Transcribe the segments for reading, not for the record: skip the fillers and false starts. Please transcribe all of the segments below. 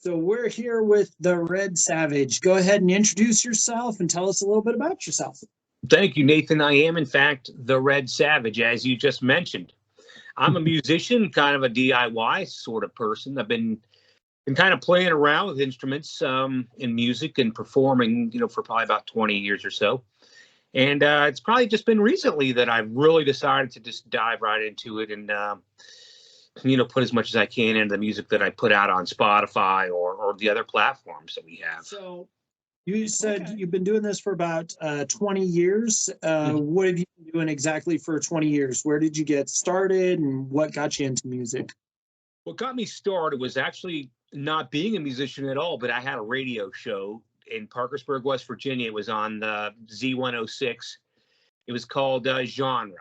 So we're here with the Red Savage. Go ahead and introduce yourself and tell us a little bit about yourself. Thank you, Nathan. I am, in fact, the Red Savage, as you just mentioned. I'm a musician, kind of a DIY sort of person. I've been kind of playing around with instruments in music and performing, for probably about 20 years or so. And it's probably just been recently that I've really decided to just dive right into it and, put as much as I can into the music that I put out on Spotify or the other platforms that we have. So you said you've been doing this for about 20 years. What have you been doing exactly for 20 years? Where did you get started and what got you into music? What got me started was actually not being a musician at all, but I had a radio show in Parkersburg, West Virginia. It was on the Z106. It was called Genre.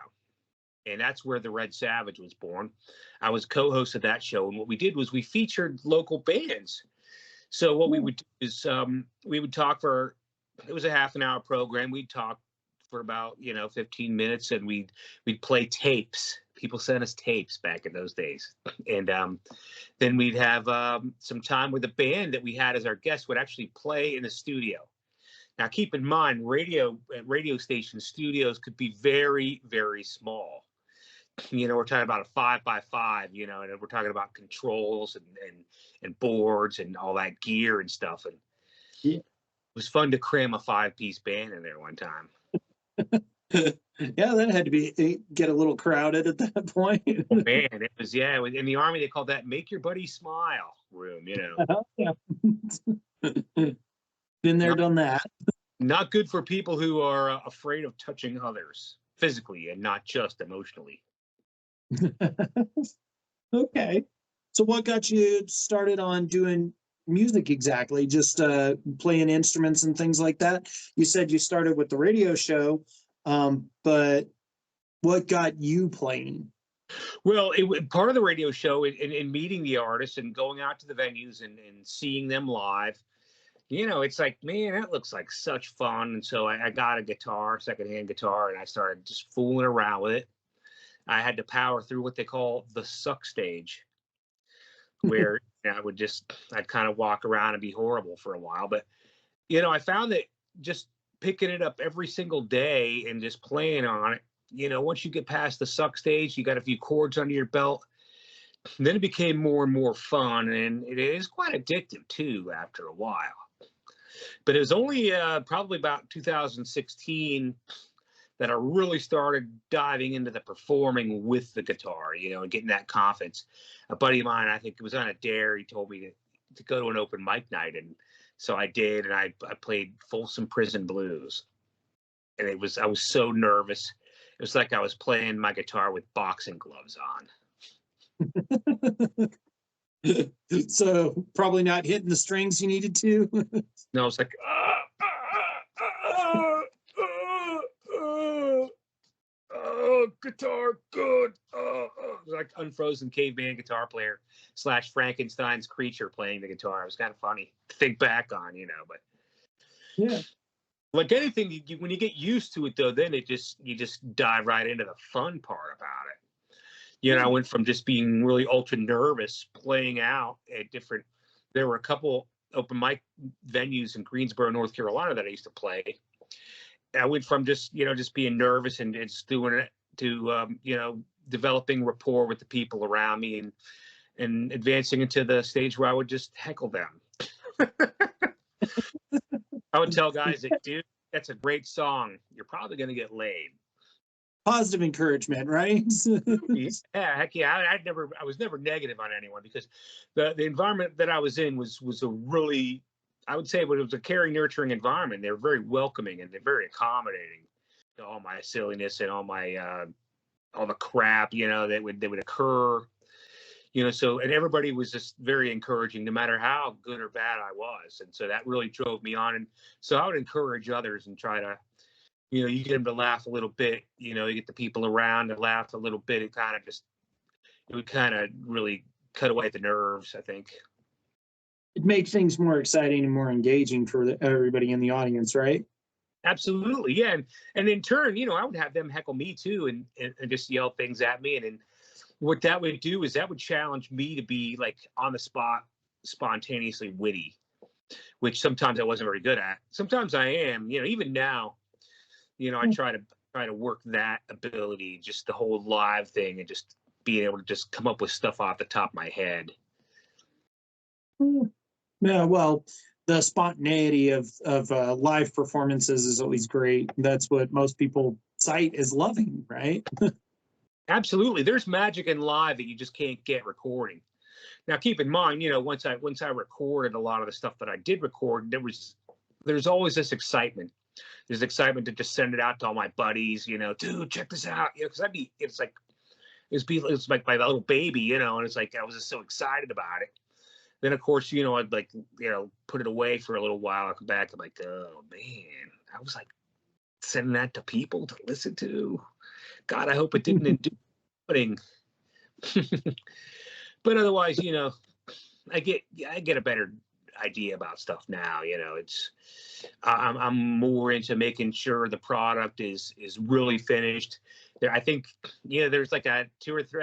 And that's where the Red Savage was born. I was co-host of that show. And what we did was we featured local bands. So what we would do is we would talk for, it was a half an hour program. We'd talk for about, 15 minutes and we'd play tapes. People sent us tapes back in those days. And then we'd have some time with the band that we had as our guests would actually play in the studio. Now, keep in mind, radio station studios could be very, very small. We're talking about a 5x5, and we're talking about controls and boards and all that gear and stuff. And it was fun to cram a 5-piece band in there one time. Yeah, that had to get a little crowded at that point. Oh, man, it was, in the Army, they called that "make your buddy smile" room, Yeah. Been there, done that. Not good for people who are afraid of touching others physically and not just emotionally. Okay. So what got you started on doing music exactly? Just playing instruments and things like that? You said you started with the radio show, but what got you playing? Well, part of the radio show and meeting the artists and going out to the venues and seeing them live, it's like, man, that looks like such fun. And so I got a guitar, secondhand guitar, and I started just fooling around with it. I had to power through what they call the suck stage, where I'd kind of walk around and be horrible for a while. But, I found that just picking it up every single day and just playing on it, once you get past the suck stage, you got a few chords under your belt, then it became more and more fun. And it is quite addictive, too, after a while. But it was only probably about 2016 that I really started diving into the performing with the guitar, and getting that confidence. A buddy of mine, I think it was on a dare, he told me to go to an open mic night. And so I did, and I played Folsom Prison Blues. And I was so nervous. It was like I was playing my guitar with boxing gloves on. So probably not hitting the strings you needed to. No, it's like, guitar, good. Like unfrozen caveman guitar player / Frankenstein's creature playing the guitar. It was kind of funny to think back on, but yeah, like anything, when you get used to it, though, then you just dive right into the fun part about it. I went from just being really ultra nervous playing out at different. There were a couple open mic venues in Greensboro, North Carolina that I used to play. I went from just being nervous and just doing it to developing rapport with the people around me and advancing into the stage where I would just heckle them. I would tell guys that, dude, that's a great song. You're probably going to get laid. Positive encouragement, right? Yeah, heck yeah. I was never negative on anyone because the environment that I was in was a really, I would say, it was a caring, nurturing environment. They were very welcoming and they're very accommodating to all my silliness and all my all the crap that would occur. So, and everybody was just very encouraging, no matter how good or bad I was. And so that really drove me on. And so I would encourage others and try to, you get them to laugh a little bit, you get the people around to laugh a little bit. It would kind of really cut away the nerves, I think. It makes things more exciting and more engaging for everybody in the audience, right? Absolutely. Yeah. And in turn, I would have them heckle me too and just yell things at me. And then what that would do is that would challenge me to be like on the spot, spontaneously witty, which sometimes I wasn't very good at. Sometimes I am, even now, I try to work that ability, just the whole live thing, and just being able to just come up with stuff off the top of my head. Yeah, well, the spontaneity of live performances is always great. That's what most people cite as loving, right? Absolutely. There's magic in live that you just can't get recording. Now, keep in mind, once I recorded a lot of the stuff that I did record, there's always this excitement. There's excitement to just send it out to all my buddies, dude, check this out, because it's like my little baby, and it's like I was just so excited about it. Then of course, I'd like, put it away for a little while. I come back, I'm like, oh man, I was like sending that to people to listen to. God, I hope it didn't do anything. But otherwise, I get a better idea about stuff now. I'm more into making sure the product is really finished. I think there's like at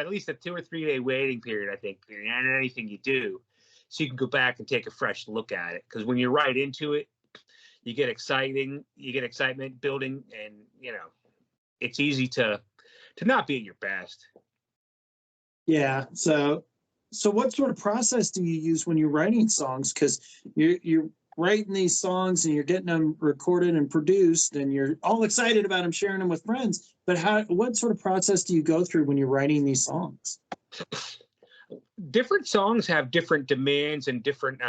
least a 2 or 3 day waiting period, I think, in anything you do, so you can go back and take a fresh look at it. Because when you're right into it, you get excitement building, and it's easy to not be at your best. Yeah. So what sort of process do you use when you're writing songs? Because you're writing these songs and you're getting them recorded and produced, and you're all excited about them, sharing them with friends. But what sort of process do you go through when you're writing these songs? Different songs have different demands and different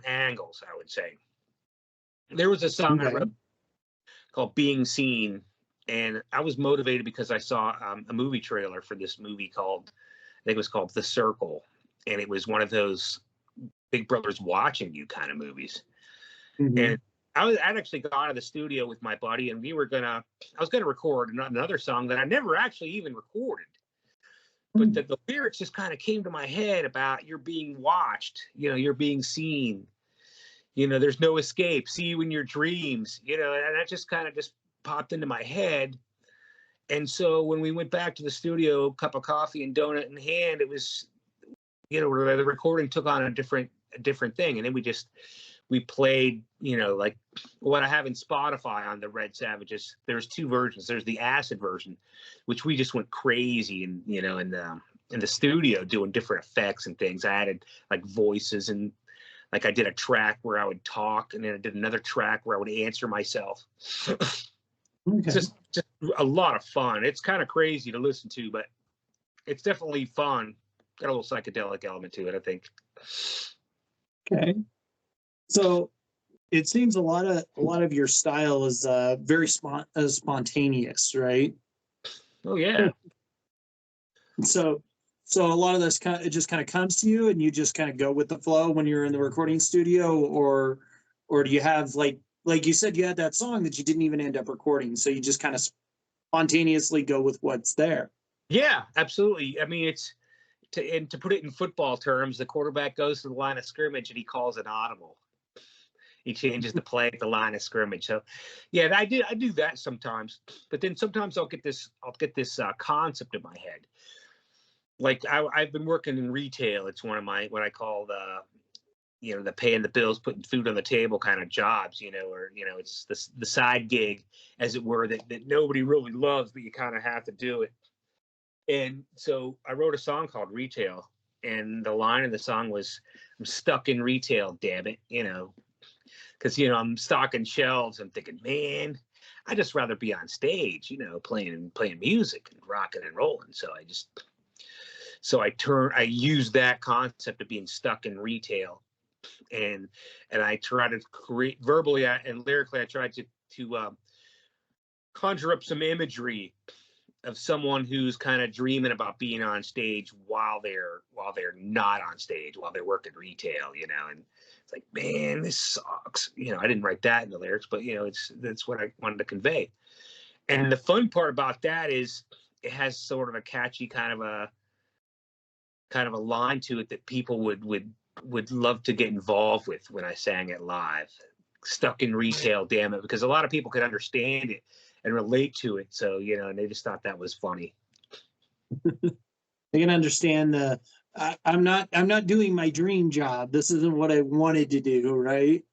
angles, I would say. There was a song I wrote called Being Seen, and I was motivated because I saw a movie trailer for this movie called, I think it was called The Circle, and it was one of those Big Brother's watching you kind of movies. And I'd actually gone to the studio with my buddy, and I was gonna record another song that I never actually even recorded. But the lyrics just kind of came to my head about you're being watched, you're being seen, there's no escape, see you in your dreams, and that just kind of just popped into my head. And so when we went back to the studio, cup of coffee and donut in hand, it was, the recording took on a different thing. And then we played, like what I have in Spotify on the Red Savages. There's 2 versions. There's the acid version, which we just went crazy and, in the studio doing different effects and things. I added like voices, and like I did a track where I would talk, and then I did another track where I would answer myself. It's just a lot of fun. It's kind of crazy to listen to, but it's definitely fun. Got a little psychedelic element to it, I think. Okay. So it seems a lot of your style is very spontaneous, right? Oh yeah. So a lot of this it just kind of comes to you, and you just kind of go with the flow when you're in the recording studio, or do you have like you said, you had that song that you didn't even end up recording, so you just kind of spontaneously go with what's there? Yeah, absolutely. I mean, to put it in football terms, the quarterback goes to the line of scrimmage and he calls an audible. He changes the play at the line of scrimmage. So, yeah, I do that sometimes. But then sometimes I'll get this concept in my head. Like I've been working in retail. It's one of my what I call the paying the bills, putting food on the table kind of jobs. Or it's the side gig, as it were, that nobody really loves, but you kind of have to do it. And so I wrote a song called Retail, and the line of the song was, "I'm stuck in retail, damn it," because I'm stocking shelves. I'm thinking, man, I'd just rather be on stage, playing music and rocking and rolling. So I use that concept of being stuck in retail, and I try to create verbally and lyrically. I tried to conjure up some imagery of someone who's kind of dreaming about being on stage while they're not on stage, while they're working retail, and it's like, man, this sucks. I didn't write that in the lyrics, but that's what I wanted to convey. And the fun part about that is it has sort of a catchy kind of a line to it that people would love to get involved with when I sang it live. Stuck in retail, damn it, because a lot of people could understand it and relate to it. So, and they just thought that was funny. They can understand the I'm not doing my dream job. This isn't what I wanted to do, right?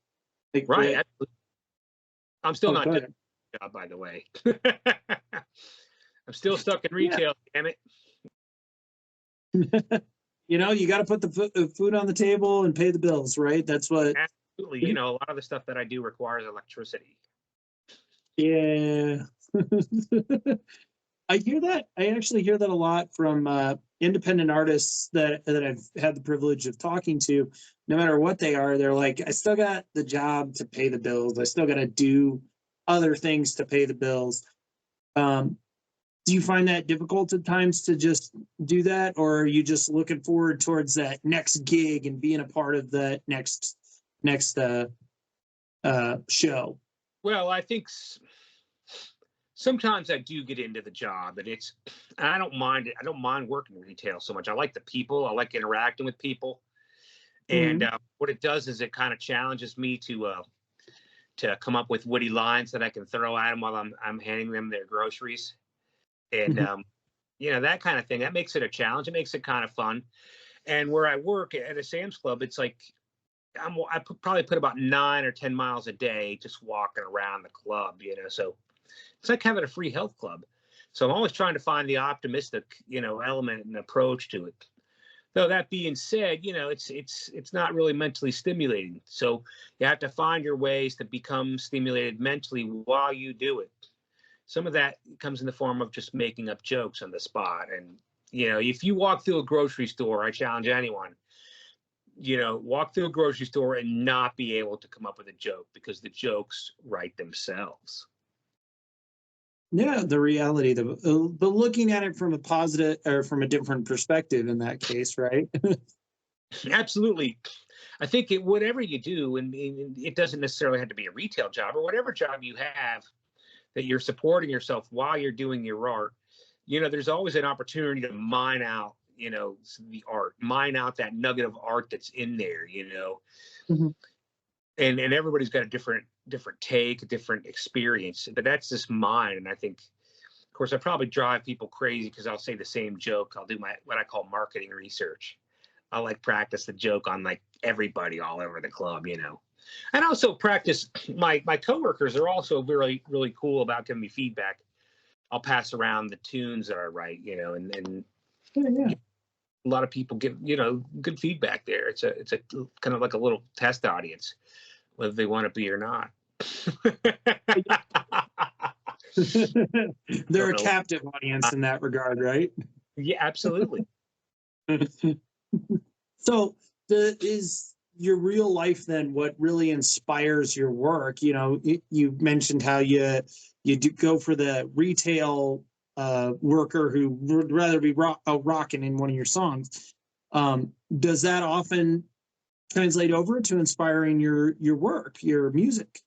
Like, Right. I'm still oh, not go doing ahead. the job, by the way. I'm still stuck in Yeah. retail, damn it. You know, you got to put the food on the table and pay the bills, right? That's what. Absolutely. You know, a lot of the stuff that I do requires electricity. Yeah. I hear that. I actually hear that a lot from independent artists that I've had the privilege of talking to. No matter what they are, they're like, I still got the job to pay the bills. I still got to do other things to pay the bills. Um, do you find that difficult at times to just do that, or are you just looking forward towards that next gig and being a part of that next show? Well, I think sometimes I do get into the job, and I don't mind it. I don't mind working retail so much. I like the people. I like interacting with people, and Mhm. what it does is it kind of challenges me to come up with witty lines that I can throw at them while I'm handing them their groceries, and Mhm. you know, that kind of thing. That makes it a challenge. It makes it kind of fun. And where I work at a Sam's Club, it's like probably put about 9 or 10 miles a day just walking around the club. You know, so it's like having a free health club. So I'm always trying to find the optimistic, you know, element and approach to it. Though that being said, you know, it's not really mentally stimulating. So you have to find your ways to become stimulated mentally while you do it. Some of that comes in the form of just making up jokes on the spot. And you know, if you walk through a grocery store, I challenge anyone, you know, walk through a grocery store and not be able to come up with a joke because the jokes write themselves. Yeah, the reality, the looking at it from a positive or from a different perspective in that case, right? Absolutely. I think whatever you do, and it doesn't necessarily have to be a retail job or whatever job you have, that you're supporting yourself while you're doing your art, you know, there's always an opportunity to mine out, you know, the art, mine out that nugget of art that's in there, you know, Mhm. and everybody's got a different take, a different experience, but that's just mine. And I think, of course, I probably drive people crazy because I'll say the same joke. I'll do what I call marketing research. I'll like practice the joke on like everybody all over the club, you know. And also practice my coworkers are also really cool about giving me feedback. I'll pass around the tunes that I write, you know, and Yeah, yeah. a lot of people give, you know, good feedback there. It's a kind of like a little test audience, whether they want to be or not. They're Don't a know. captive audience in that regard, right? Yeah, absolutely. So is your real life then what really inspires your work? You know, you mentioned how you do go for the retail worker who would rather be rocking in one of your songs. Does that often translate over to inspiring your work, your music?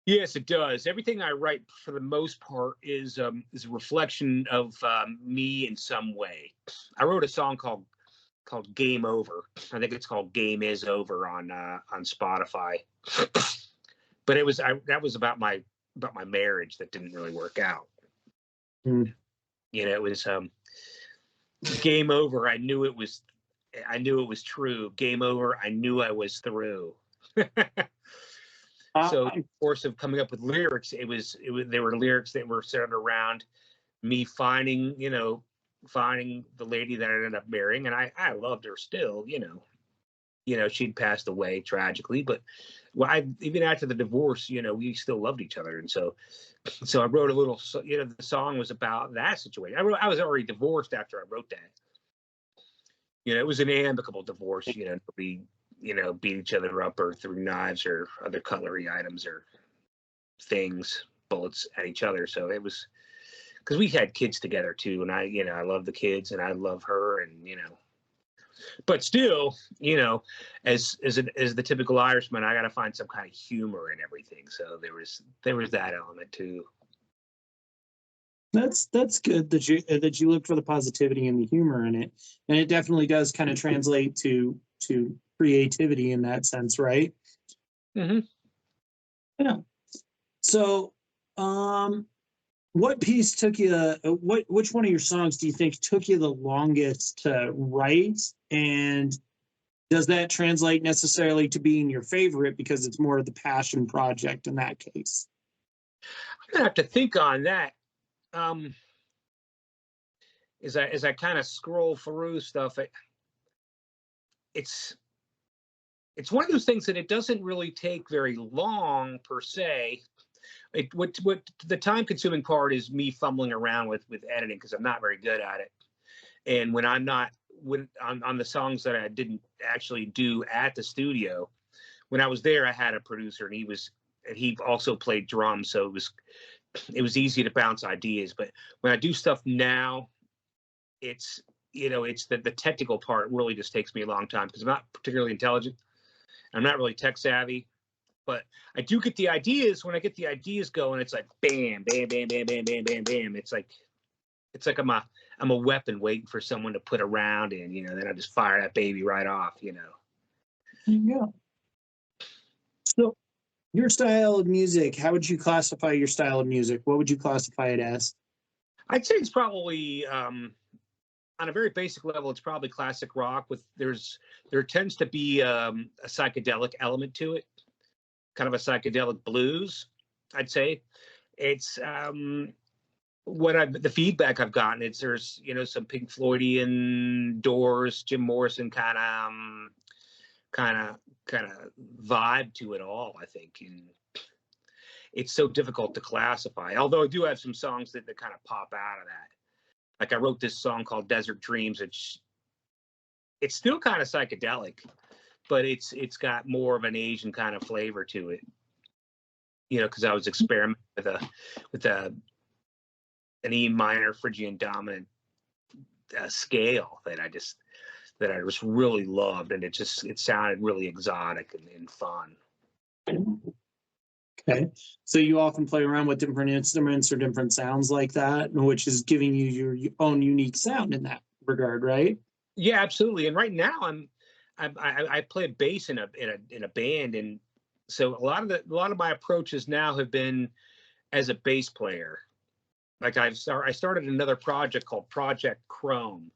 Yes, it does. Everything I write, for the most part, is a reflection of me in some way. I wrote a song called "Game Over." I think it's called "Game Is Over" on Spotify. But that was about my marriage that didn't really work out. Mm. You know, it was game over. I knew it was true. Game over. I knew I was through. So, Uh, in the course of coming up with lyrics, there were lyrics that were centered around me finding, you know, finding the lady that I ended up marrying, and I loved her still, you know. You know, she'd passed away tragically, but even after the divorce, you know, we still loved each other, and so I wrote a little, you know, the song was about that situation. I was already divorced after I wrote that. You know, it was an amicable divorce. You know, nobody, you know, beat each other up or threw knives or other cutlery items or things, bullets at each other. So it was because we had kids together too, and you know, I love the kids and I love her, and you know, but still, you know, as the typical Irishman, I got to find some kind of humor in everything. So there was that element too. that's good that you look for the positivity and the humor in it, and it definitely does kind of translate to creativity in that sense, right? Hmm. Yeah. So, um, What piece took you? Which one of your songs do you think took you the longest to write? And does that translate necessarily to being your favorite because it's more of the passion project in that case? I'm gonna have to think on that. Um, as I kind of scroll through stuff, it's it's one of those things that it doesn't really take very long per se. What the time consuming part is me fumbling around with editing because I'm not very good at it. And when I'm not when on the songs that I didn't actually do at the studio, when I was there, I had a producer and he also played drums, so it was easy to bounce ideas. But when I do stuff now, it's it's the technical part really just takes me a long time because I'm not particularly intelligent. I'm not really tech savvy, but I do get the ideas. When I get the ideas going, it's like bam, bam, bam, bam, bam, bam, bam, bam. It's like I'm a weapon waiting for someone to put a round in, then I just fire that baby right off. Yeah. So your style of music, how would you classify your style of music? What would you classify it as? I'd say it's probably on a very basic level, it's probably classic rock with there tends to be a psychedelic element to it, kind of a psychedelic blues, I'd say. It's the feedback I've gotten, it's there's some Pink Floydian, Doors, Jim Morrison kind of vibe to it all, I think. And it's so difficult to classify. Although I do have some songs that kind of pop out of that. Like I wrote this song called Desert Dreams. It's still kind of psychedelic, but it's got more of an Asian kind of flavor to it. Because I was experimenting with an E minor Phrygian dominant scale that I just really loved, and it sounded really exotic and fun. Okay. So you often play around with different instruments or different sounds like that, which is giving you your own unique sound in that regard, right? Yeah, absolutely. And right now I play bass in a band, and so a lot of my approaches now have been as a bass player. Like I started another project called Project Chrome,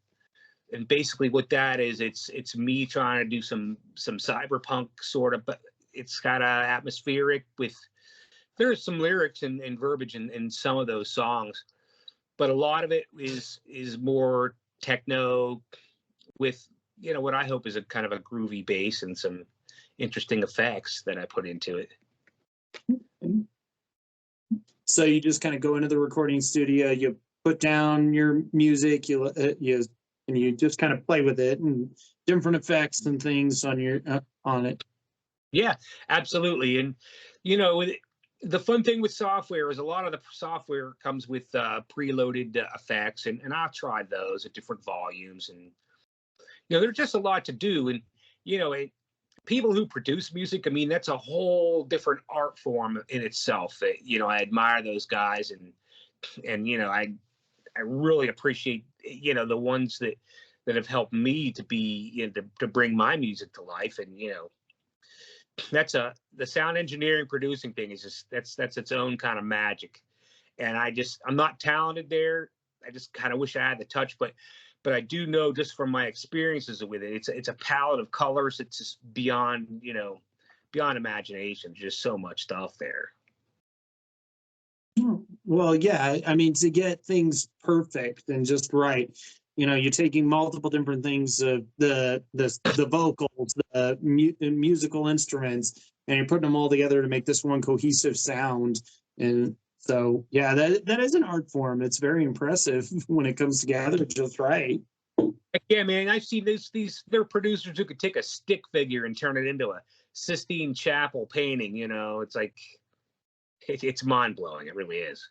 and basically what that is, it's me trying to do some cyberpunk sort of, but it's kind of atmospheric there's some lyrics and verbiage in some of those songs, but a lot of it is more techno with what I hope is a kind of a groovy bass and some interesting effects that I put into it. So you just kind of go into the recording studio, you put down your music, you just kind of play with it and different effects and things on it. Yeah, absolutely. And the fun thing with software is a lot of the software comes with preloaded effects, and I've tried those at different volumes, and there's just a lot to do. And people who produce music, I mean, that's a whole different art form in itself. I admire those guys, and I really appreciate the ones that have helped me to be to bring my music to life. And the sound engineering producing thing is just that's its own kind of magic. And I'm not talented there. I just kind of wish I had the touch, but I do know just from my experiences with it, it's a palette of colors. It's just beyond imagination. There's just so much stuff there. Well, yeah, I mean, to get things perfect and just right, you're taking multiple different things, the vocals, the musical instruments, and you're putting them all together to make this one cohesive sound. And so, yeah, that is an art form. It's very impressive when it comes together just right. Yeah, man, I've seen there are producers who could take a stick figure and turn it into a Sistine Chapel painting. It's like it's mind blowing. It really is.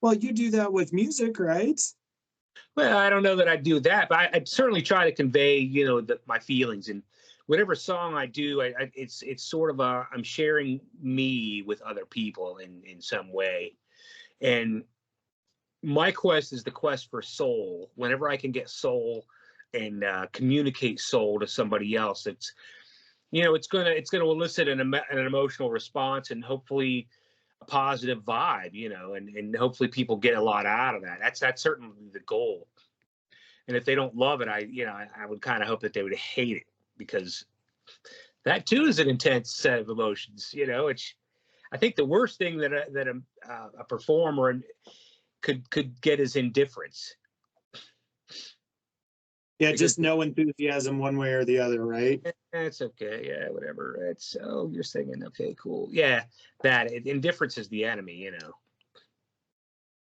Well, you do that with music, right? Well, I don't know that I do that, but I certainly try to convey, my feelings. And whatever song I do, it's sort of I'm sharing me with other people in some way. And my quest is the quest for soul. Whenever I can get soul and communicate soul to somebody else, it's gonna elicit an emotional response, and hopefully a positive vibe, you know, and hopefully people get a lot out of that. That's certainly the goal. And if they don't love it, I would kind of hope that they would hate it, because that too is an intense set of emotions. You know, it's, I think the worst thing that a performer could get is indifference. Yeah, just no enthusiasm one way or the other, right? It's okay. Yeah, whatever. It's, oh, you're singing. Okay, cool. Yeah, that indifference is the enemy, you know.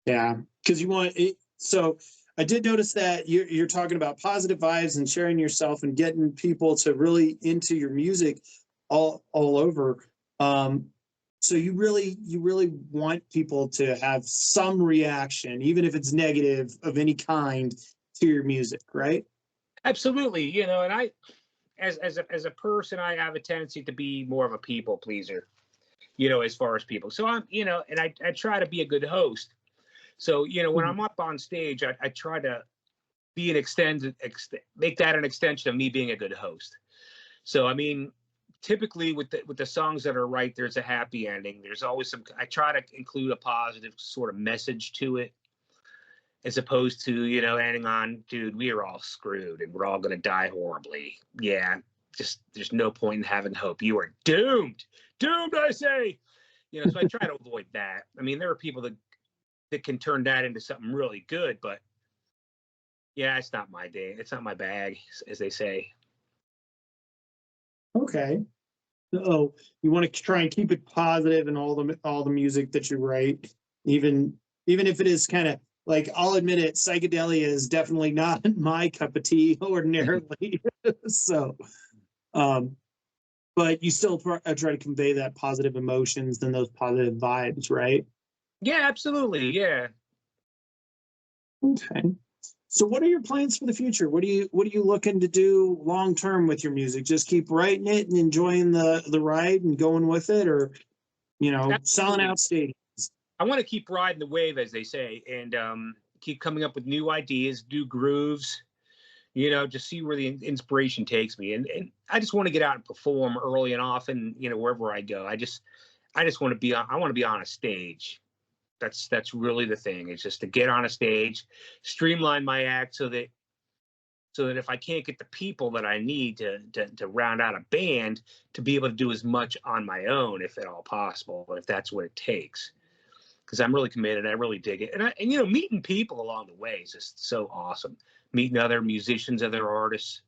Yeah, because you want it. So I did notice that you're talking about positive vibes and sharing yourself and getting people to really into your music all over. So you really want people to have some reaction, even if it's negative of any kind, to your music, right? Absolutely. You know, and I, as a person, I have a tendency to be more of a people pleaser, you know, as far as people. So I'm, you know, and I try to be a good host. So, you know, when I'm up on stage, I try to be make that an extension of me being a good host. So, I mean, typically with the songs that are right, there's a happy ending. There's always I try to include a positive sort of message to it, as opposed to, you know, ending on, dude, we are all screwed and we're all going to die horribly. Yeah, just there's no point in having hope. You are doomed. Doomed, I say. You know, so I try to avoid that. I mean, there are people that can turn that into something really good, but yeah, it's not my day. It's not my bag, as they say. Okay. Oh, you want to try and keep it positive in all the music that you write, even if it is kind of like, I'll admit it, psychedelia is definitely not my cup of tea ordinarily. So, but you still try to convey that positive emotions and those positive vibes, right? Yeah, absolutely. Yeah. Okay. So what are your plans for the future? What are you looking to do long term with your music? Just keep writing it and enjoying the ride and going with it, or, you know, selling out stadiums? I want to keep riding the wave, as they say, and keep coming up with new ideas, new grooves, you know, just see where the inspiration takes me. And I just want to get out and perform early and often, you know, wherever I go. I just want to be on, I want to be on a stage. That's really the thing. It's just to get on a stage, streamline my act so that if I can't get the people that I need to round out a band, to be able to do as much on my own, if at all possible, if that's what it takes. Because I'm really committed. I really dig it. And you know, meeting people along the way is just so awesome. Meeting other musicians, other artists,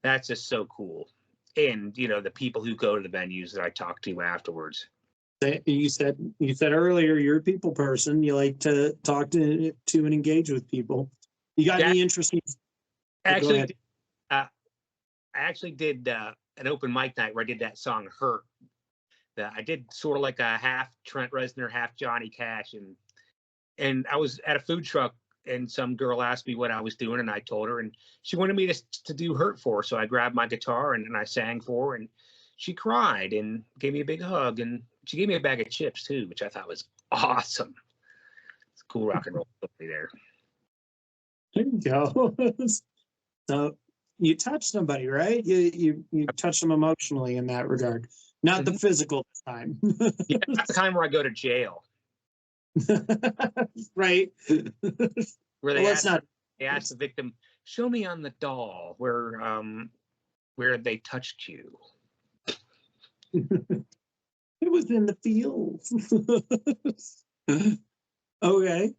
that's just so cool. And, you know, the people who go to the venues that I talk to afterwards. You said earlier you're a people person. You like to talk to and engage with people. You got any interesting? Go ahead. I actually did an open mic night where I did that song "Hurt." I did sort of like a half Trent Reznor, half Johnny Cash, and I was at a food truck, and some girl asked me what I was doing, and I told her, and she wanted me to do "Hurt" for her. So I grabbed my guitar and I sang for her, and she cried and gave me a big hug, and she gave me a bag of chips too, which I thought was awesome. It's cool rock and roll there. There you go. So you touched somebody, right? You touched them emotionally in that regard, not the physical this time. Yeah, that's the time where I go to jail. Right. Where they ask the victim, show me on the doll where they touched you. It was in the fields. Okay.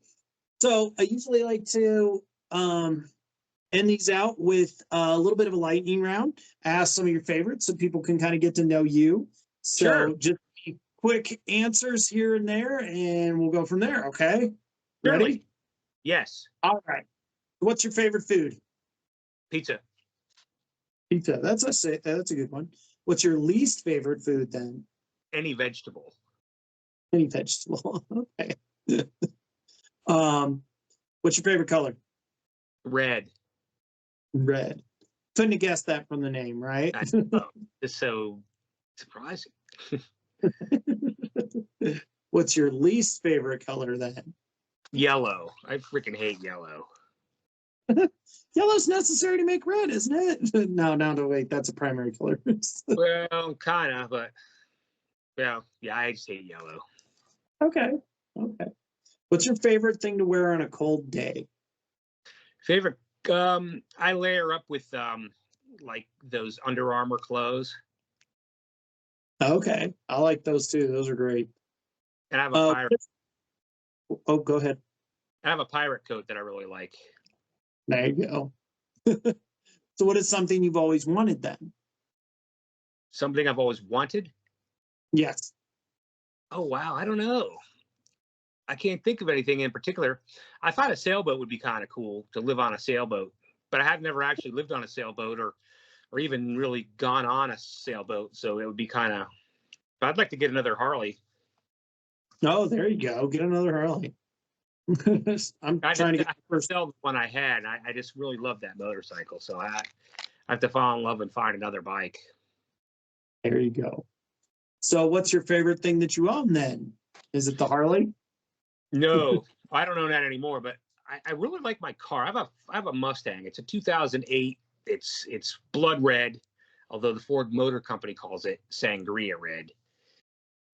So I usually like to end these out with a little bit of a lightning round. Ask some of your favorites so people can kind of get to know you. So sure. Just quick answers here and there, and we'll go from there. Okay. Ready? Yes. All right. What's your favorite food? Pizza. Pizza. That's a good one. What's your least favorite food then? Any vegetable. Any vegetable. Okay. What's your favorite color? Red. Red. Couldn't have guessed that from the name, right? It's so surprising. What's your least favorite color then? Yellow. I freaking hate yellow. Yellow's necessary to make red, isn't it? No, wait, that's a primary color. Well, kind of, but yeah, I just hate yellow. Okay. Okay. What's your favorite thing to wear on a cold day? Favorite, I layer up with like those Under Armour clothes, Okay. I like those too. Those are great. and Uh, oh, go ahead. I have a pirate coat that I really like. There you go. So what is something you've always wanted then? Something I've always wanted. Yes. Oh wow, I don't know. I can't think of anything in particular. I thought a sailboat would be kind of cool to live on a sailboat, but I have never actually lived on a sailboat or even really gone on a sailboat. So it would be kind of. But I'd like to get another Harley. Oh, there you go. Get another Harley. I'm trying to get I the first. sell the one I had. I just really love that motorcycle. So I have to fall in love and find another bike. There you go. So what's your favorite thing that you own then? Is it the Harley? No, I don't own that anymore. But I really like my car. I have a Mustang. It's a 2008. It's blood red, although the Ford Motor Company calls it sangria red.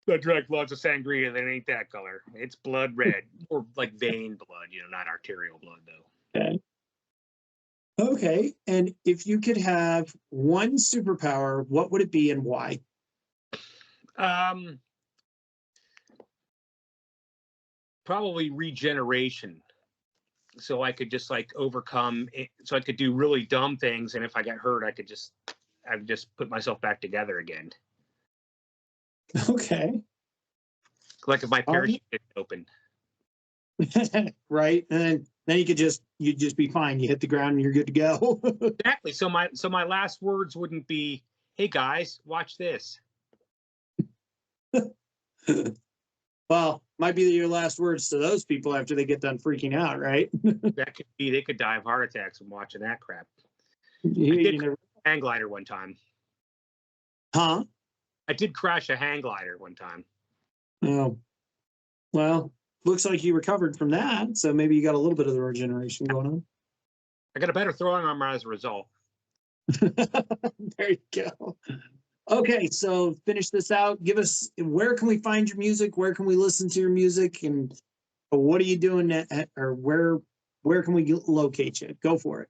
The direct blood's a sangria that ain't that color. It's blood red, or like vein blood, not arterial blood though. Okay. Okay. And if you could have one superpower, what would it be and why? Um, Probably regeneration, so I could just like overcome it, so I could do really dumb things, and if I got hurt, I'd just put myself back together again. Okay. Like if my parachute didn't open. Right. And then you'd just be fine. You hit the ground and you're good to go. Exactly. So my last words wouldn't be, "Hey guys, watch this." Well, might be your last words to those people after they get done freaking out, right? That could be, they could die of heart attacks from watching that crap. I You did never, a hang glider one time. huh? I did crash a hang glider one time. Oh, well, looks like you recovered from that. So maybe you got a little bit of the regeneration going on. I got a better throwing arm as a result. There you go. Okay, so finish this out. Give us, where can we find your music? Where can we listen to your music? And what are you doing or where can we locate you? Go for it.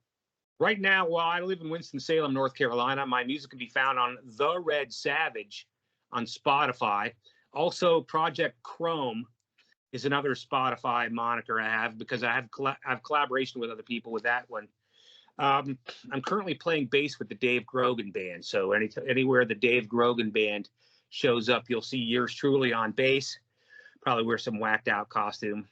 Right now, while I live in Winston-Salem, North Carolina, my music can be found on The Red Savage on Spotify. Also, Project Chrome is another Spotify moniker I have, because I have collaboration with other people with that one. I'm currently playing bass with the Dave Grogan Band. So anywhere the Dave Grogan Band shows up, you'll see yours truly on bass. Probably wear some whacked out costume.